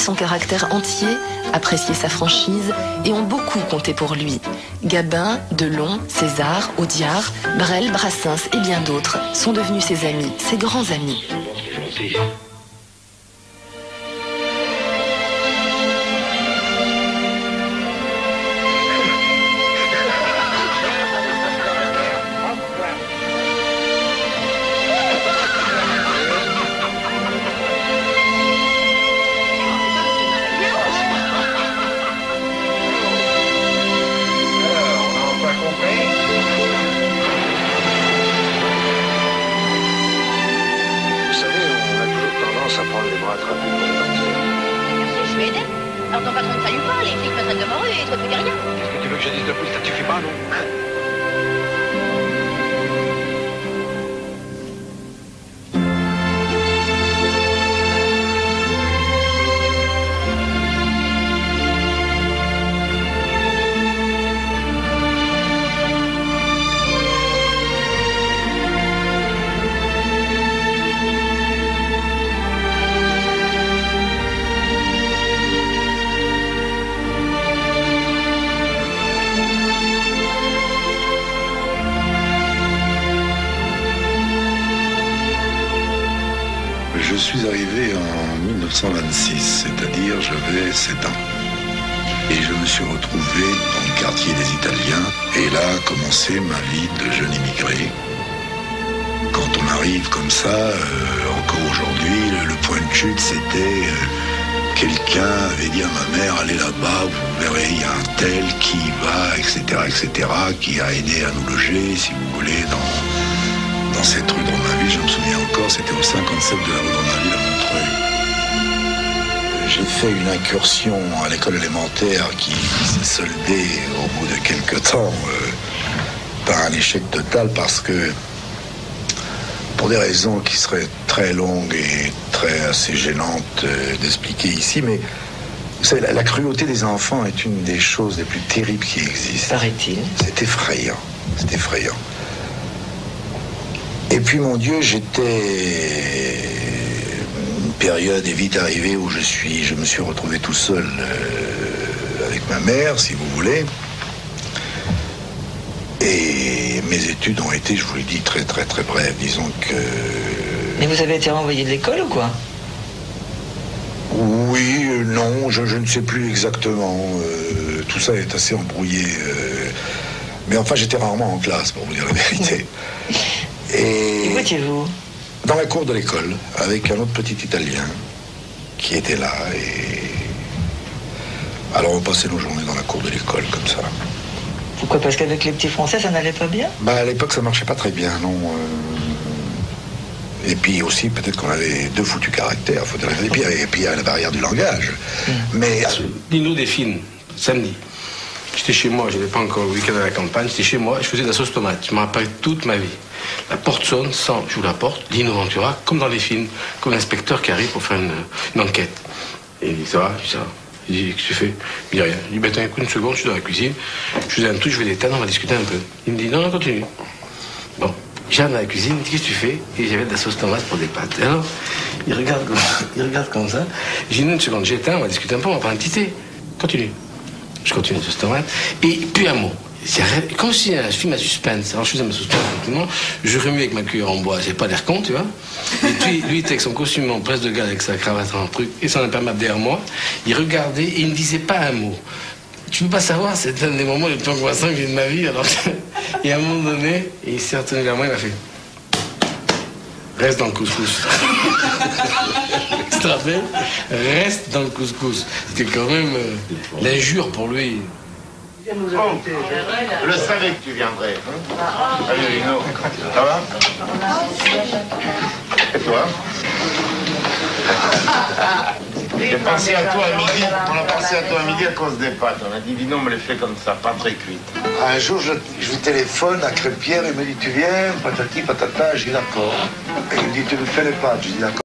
son caractère entier, apprécié sa franchise et ont beaucoup compté pour lui. Gabin, Delon, César, Audiard, Brel, Brassens et bien d'autres sont devenus ses amis, ses grands amis. Alors ton patron ne salue pas, les flics me traitent de morue et toi tu dis rien. Qu'est-ce que tu veux que je dise de plus? Ça te suffit pas, non? Je suis arrivé en 1926, c'est-à-dire j'avais 7 ans. Et je me suis retrouvé dans le quartier des Italiens. Et là a commencé ma vie de jeune immigré. Quand on arrive comme ça, encore aujourd'hui, le point de chute, c'était quelqu'un avait dit à ma mère, allez là-bas, vous verrez, il y a un tel qui va, etc., qui a aidé à nous loger, si vous voulez, dans cette rue d'Ornaville, je me souviens encore, c'était au 57 de la rue d'Ornaville à Montreuil. J'ai fait une incursion à l'école élémentaire qui s'est soldée au bout de quelques temps par un échec total parce que, pour des raisons qui seraient très longues et assez gênantes d'expliquer ici, mais vous savez, la cruauté des enfants est une des choses les plus terribles qui existent. Paraît-il. C'est effrayant, c'est effrayant. Et puis, mon Dieu, j'étais... Une période est vite arrivée où je me suis retrouvé tout seul avec ma mère, si vous voulez. Et mes études ont été, je vous l'ai dit, très, très, très brèves. Disons que... Mais vous avez été renvoyé de l'école ou quoi? Oui, non, je ne sais plus exactement. Tout ça est assez embrouillé. Mais enfin, j'étais rarement en classe, pour vous dire la vérité. Et où étiez-vous? Dans la cour de l'école, avec un autre petit Italien qui était là. Et alors on passait nos journées dans la cour de l'école, comme ça. Pourquoi? Parce qu'avec les petits Français, ça n'allait pas bien? Bah, à l'époque, ça marchait pas très bien, non. Et puis aussi, peut-être qu'on avait deux foutus caractères. Et puis il y a la barrière du langage. Mais... Dis-nous des films, samedi. J'étais chez moi, je n'étais pas encore le week-end à la campagne, j'étais chez moi, je faisais de la sauce tomate. Je m'en rappelle toute ma vie. La porte sonne, j'ouvre la porte, Lino Ventura, comme dans les films, comme l'inspecteur qui arrive pour faire une enquête. Et il dit, ça va? Je dis, ça va. Je dis, qu'est-ce que tu fais? Il dit rien. Il dit, ben, attends, une seconde, je suis dans la cuisine. Je faisais un truc, je vais l'éteindre, on va discuter un peu. Il me dit, non, continue. Bon, j'arrive dans la cuisine, il dit, qu'est-ce que tu fais? Et j'avais de la sauce tomate pour des pâtes. Et alors, il regarde comme ça. J'ai dit, une seconde, j'éteins, on va discuter un peu, on va prendre un petit thé. Continue. Je continue la sauce tomate. Et puis un mot. Comme si un film à suspense. Alors je faisais ma suspense tranquillement, je remue avec ma cuillère en bois, j'ai pas l'air con, tu vois. Et puis lui, il était avec son costume en presse de gare, avec sa cravate en truc, et son imperméable derrière moi. Il regardait et il ne disait pas un mot. Tu peux pas savoir, c'est un des moments les plus angoissants que j'ai de ma vie. Alors, et à un moment donné, il s'est retenu vers moi, il m'a fait reste dans le couscous. Tu te rappelles? Reste dans le couscous. C'était quand même l'injure pour lui. Bon, je savais que tu viendrais. Salut Lino, ça va? Et toi? J'ai pensé à toi à midi, on a pensé à toi à midi à cause des pâtes. On a dit, Lino me les fait comme ça, pas très cuites. Un jour, je vous téléphone à Crépierre, il me dit, tu viens, patati, patata, je dis d'accord. Et il me dit, tu me fais les pâtes, je dis d'accord.